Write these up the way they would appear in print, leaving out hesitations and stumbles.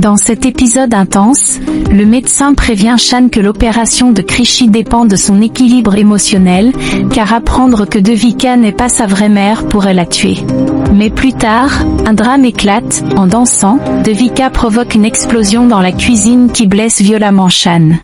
Dans cet épisode intense, le médecin prévient Shan que l'opération de Krishi dépend de son équilibre émotionnel, car apprendre que Devika n'est pas sa vraie mère pourrait la tuer. Mais plus tard, un drame éclate. En dansant, Devika provoque une explosion dans la cuisine qui blesse violemment Shan.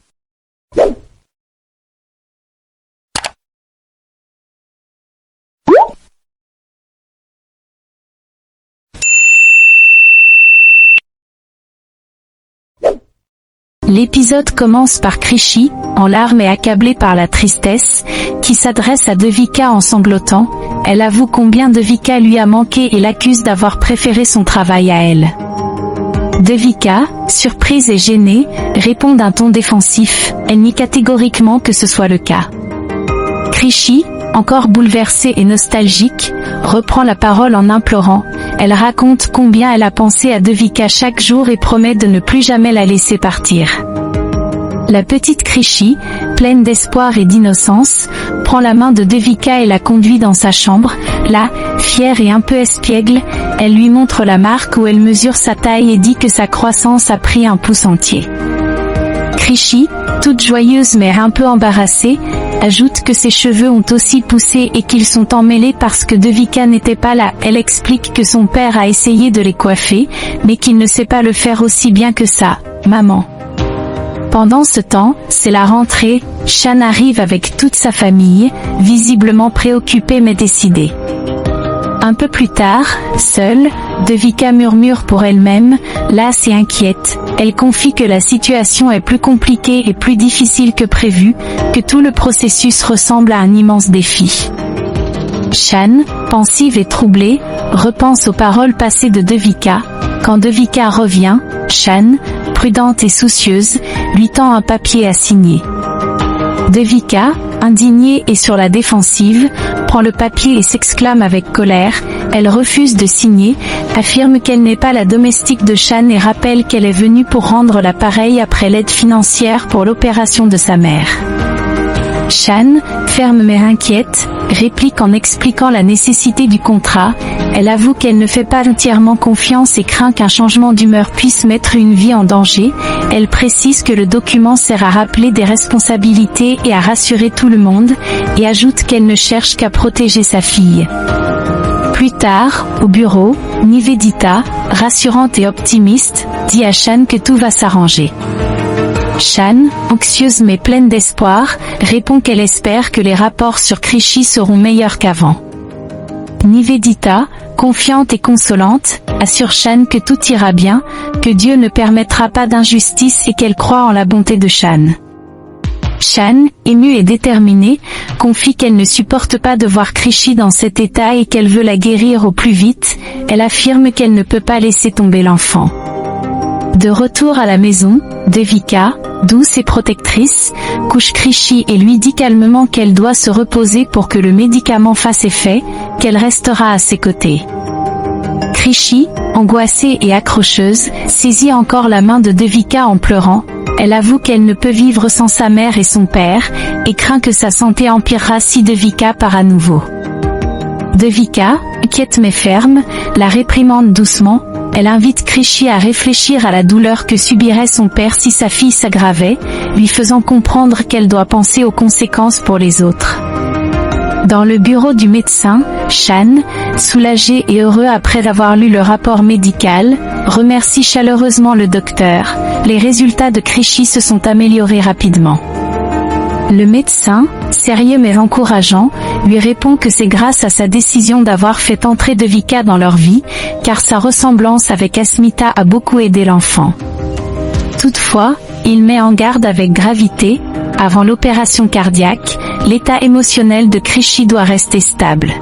L'épisode commence par Krishi, en larmes et accablée par la tristesse, qui s'adresse à Devika en sanglotant. Elle avoue combien Devika lui a manqué et l'accuse d'avoir préféré son travail à elle. Devika, surprise et gênée, répond d'un ton défensif. Elle nie catégoriquement que ce soit le cas. Krishi, encore bouleversée et nostalgique, reprend la parole en implorant. Elle raconte combien elle a pensé à Devika chaque jour et promet de ne plus jamais la laisser partir. La petite Krishi, pleine d'espoir et d'innocence, prend la main de Devika et la conduit dans sa chambre. Là, fière et un peu espiègle, elle lui montre la marque où elle mesure sa taille et dit que sa croissance a pris un pouce entier. Krishi, toute joyeuse mais un peu embarrassée, ajoute que ses cheveux ont aussi poussé et qu'ils sont emmêlés parce que Devika n'était pas là. Elle explique que son père a essayé de les coiffer, mais qu'il ne sait pas le faire aussi bien que ça, maman. Pendant ce temps, c'est la rentrée. Shan arrive avec toute sa famille, visiblement préoccupée mais décidée. Un peu plus tard, seule, Devika murmure pour elle-même, lasse et inquiète. Elle confie que la situation est plus compliquée et plus difficile que prévu, que tout le processus ressemble à un immense défi. Shan, pensive et troublée, repense aux paroles passées de Devika. Quand Devika revient, Shan, prudente et soucieuse, lui tend un papier à signer. Devika, indignée et sur la défensive, prend le papier et s'exclame avec colère. Elle refuse de signer, affirme qu'elle n'est pas la domestique de Shan et rappelle qu'elle est venue pour rendre l'appareil après l'aide financière pour l'opération de sa mère. Shan, ferme mais inquiète, réplique en expliquant la nécessité du contrat. Elle avoue qu'elle ne fait pas entièrement confiance et craint qu'un changement d'humeur puisse mettre une vie en danger. Elle précise que le document sert à rappeler des responsabilités et à rassurer tout le monde, et ajoute qu'elle ne cherche qu'à protéger sa fille. Plus tard, au bureau, Nivedita, rassurante et optimiste, dit à Shan que tout va s'arranger. Shan, anxieuse mais pleine d'espoir, répond qu'elle espère que les rapports sur Krishi seront meilleurs qu'avant. Nivedita, confiante et consolante, assure Shan que tout ira bien, que Dieu ne permettra pas d'injustice et qu'elle croit en la bonté de Shan. Shan, émue et déterminée, confie qu'elle ne supporte pas de voir Krishi dans cet état et qu'elle veut la guérir au plus vite. Elle affirme qu'elle ne peut pas laisser tomber l'enfant. De retour à la maison, Devika, douce et protectrice, couche Krishi et lui dit calmement qu'elle doit se reposer pour que le médicament fasse effet, qu'elle restera à ses côtés. Krishi, angoissée et accrocheuse, saisit encore la main de Devika en pleurant. Elle avoue qu'elle ne peut vivre sans sa mère et son père, et craint que sa santé empirera si Devika part à nouveau. Devika, inquiète mais ferme, la réprimande doucement. Elle invite Krishi à réfléchir à la douleur que subirait son père si sa fille s'aggravait, lui faisant comprendre qu'elle doit penser aux conséquences pour les autres. Dans le bureau du médecin, Shan, soulagé et heureux après avoir lu le rapport médical, remercie chaleureusement le docteur. Les résultats de Krishi se sont améliorés rapidement. Le médecin, sérieux mais encourageant, lui répond que c'est grâce à sa décision d'avoir fait entrer Devika dans leur vie, car sa ressemblance avec Asmita a beaucoup aidé l'enfant. Toutefois, il met en garde avec gravité, avant l'opération cardiaque, l'état émotionnel de Krishi doit rester stable.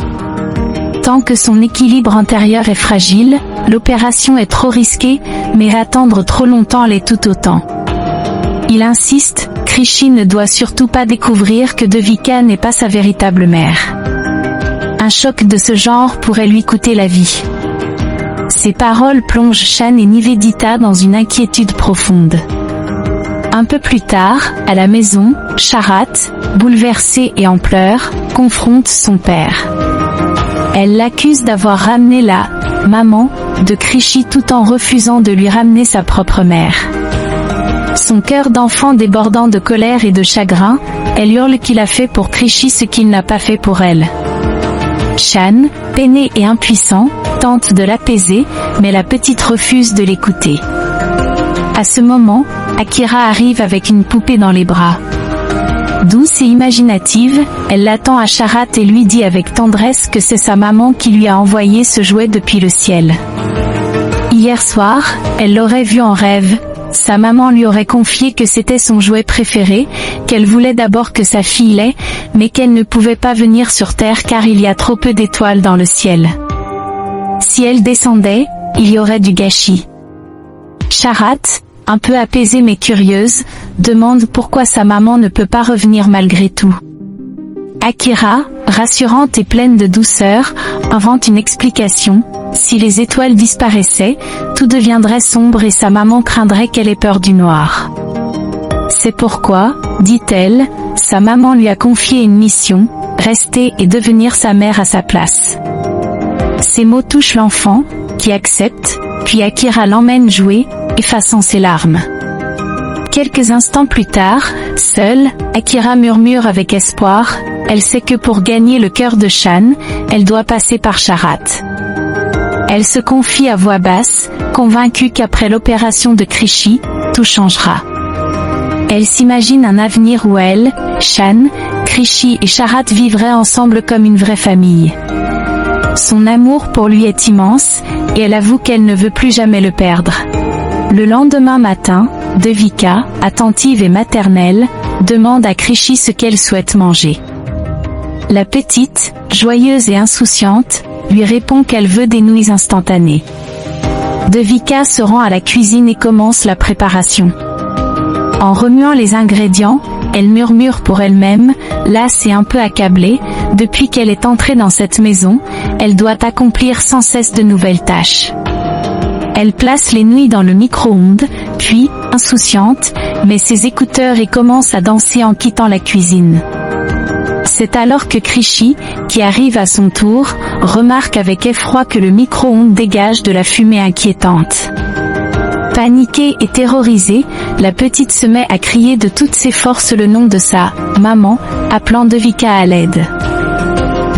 Tant que son équilibre intérieur est fragile, l'opération est trop risquée, mais attendre trop longtemps l'est tout autant. Il insiste, Krishi ne doit surtout pas découvrir que Devika n'est pas sa véritable mère. Un choc de ce genre pourrait lui coûter la vie. Ces paroles plongent Shan et Nivedita dans une inquiétude profonde. Un peu plus tard, à la maison, Sharat, bouleversée et en pleurs, confronte son père. Elle l'accuse d'avoir ramené la « maman » de Krishi tout en refusant de lui ramener sa propre mère. Son cœur d'enfant débordant de colère et de chagrin, elle hurle qu'il a fait pour Krishi ce qu'il n'a pas fait pour elle. Shan, peiné et impuissant, tente de l'apaiser, mais la petite refuse de l'écouter. À ce moment, Akira arrive avec une poupée dans les bras. Douce et imaginative, elle l'attend à Charat et lui dit avec tendresse que c'est sa maman qui lui a envoyé ce jouet depuis le ciel. Hier soir, elle l'aurait vu en rêve. Sa maman lui aurait confié que c'était son jouet préféré, qu'elle voulait d'abord que sa fille l'ait, mais qu'elle ne pouvait pas venir sur Terre car il y a trop peu d'étoiles dans le ciel. Si elle descendait, il y aurait du gâchis. Charat, un peu apaisée mais curieuse, demande pourquoi sa maman ne peut pas revenir malgré tout. Akira, rassurante et pleine de douceur, invente une explication. Si les étoiles disparaissaient, tout deviendrait sombre et sa maman craindrait qu'elle ait peur du noir. C'est pourquoi, dit-elle, sa maman lui a confié une mission, rester et devenir sa mère à sa place. Ces mots touchent l'enfant, qui accepte, puis Akira l'emmène jouer, effaçant ses larmes. Quelques instants plus tard, seule, Akira murmure avec espoir, elle sait que pour gagner le cœur de Shan, elle doit passer par Charat. Elle se confie à voix basse, convaincue qu'après l'opération de Krishi, tout changera. Elle s'imagine un avenir où elle, Shan, Krishi et Charat vivraient ensemble comme une vraie famille. Son amour pour lui est immense, et elle avoue qu'elle ne veut plus jamais le perdre. Le lendemain matin, Devika, attentive et maternelle, demande à Krishi ce qu'elle souhaite manger. La petite, joyeuse et insouciante, lui répond qu'elle veut des nouilles instantanées. Devika se rend à la cuisine et commence la préparation. En remuant les ingrédients, elle murmure pour elle-même, lasse et un peu accablée, depuis qu'elle est entrée dans cette maison, elle doit accomplir sans cesse de nouvelles tâches. Elle place les nouilles dans le micro-ondes, puis, insouciante, met ses écouteurs et commence à danser en quittant la cuisine. C'est alors que Krishi, qui arrive à son tour, remarque avec effroi que le micro-ondes dégage de la fumée inquiétante. Paniquée et terrorisée, la petite se met à crier de toutes ses forces le nom de sa maman, appelant Devika à l'aide.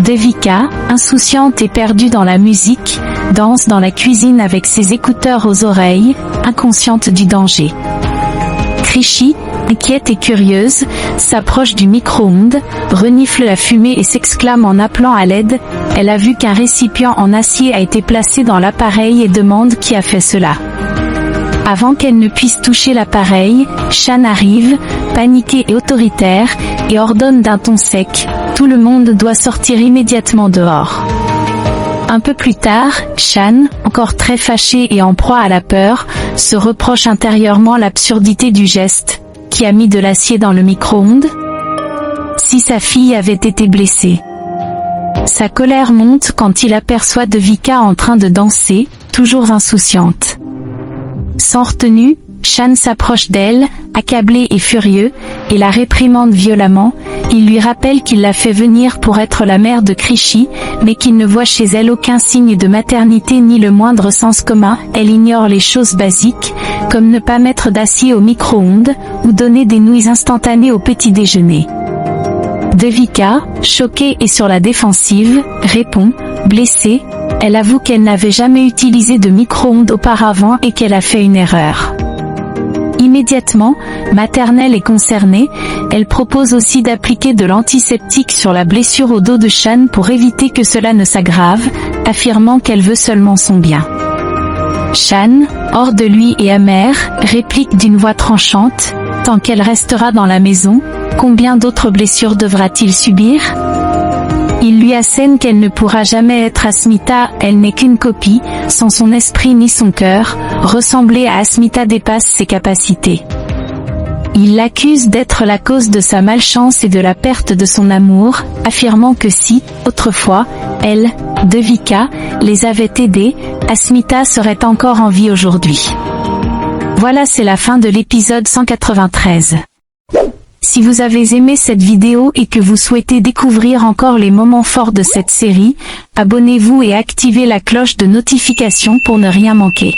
Devika, insouciante et perdue dans la musique, danse dans la cuisine avec ses écouteurs aux oreilles, inconsciente du danger. Krishi, inquiète et curieuse, s'approche du micro-ondes, renifle la fumée et s'exclame en appelant à l'aide. Elle a vu qu'un récipient en acier a été placé dans l'appareil et demande qui a fait cela. Avant qu'elle ne puisse toucher l'appareil, Shan arrive, paniqué et autoritaire, et ordonne d'un ton sec, tout le monde doit sortir immédiatement dehors. Un peu plus tard, Shan, encore très fâchée et en proie à la peur, se reproche intérieurement l'absurdité du geste. Qui a mis de l'acier dans le micro-ondes? Si sa fille avait été blessée. Sa colère monte quand il aperçoit Devika en train de danser, toujours insouciante. Sans retenue, Shan s'approche d'elle, accablé et furieux, et la réprimande violemment. Il lui rappelle qu'il l'a fait venir pour être la mère de Krishi, mais qu'il ne voit chez elle aucun signe de maternité ni le moindre sens commun. Elle ignore les choses basiques, comme ne pas mettre d'acier au micro-ondes, ou donner des nouilles instantanées au petit déjeuner. Devika, choquée et sur la défensive, répond, blessée. Elle avoue qu'elle n'avait jamais utilisé de micro-ondes auparavant et qu'elle a fait une erreur. Immédiatement, maternelle est concernée, elle propose aussi d'appliquer de l'antiseptique sur la blessure au dos de Shan pour éviter que cela ne s'aggrave, affirmant qu'elle veut seulement son bien. Shan, hors de lui et amère, réplique d'une voix tranchante, « Tant qu'elle restera dans la maison, combien d'autres blessures devra-t-il subir ?» Il lui assène qu'elle ne pourra jamais être Asmita, elle n'est qu'une copie, sans son esprit ni son cœur, ressembler à Asmita dépasse ses capacités. Il l'accuse d'être la cause de sa malchance et de la perte de son amour, affirmant que si, autrefois, elle, Devika, les avait aidés, Asmita serait encore en vie aujourd'hui. Voilà, c'est la fin de l'épisode 193. Si vous avez aimé cette vidéo et que vous souhaitez découvrir encore les moments forts de cette série, abonnez-vous et activez la cloche de notification pour ne rien manquer.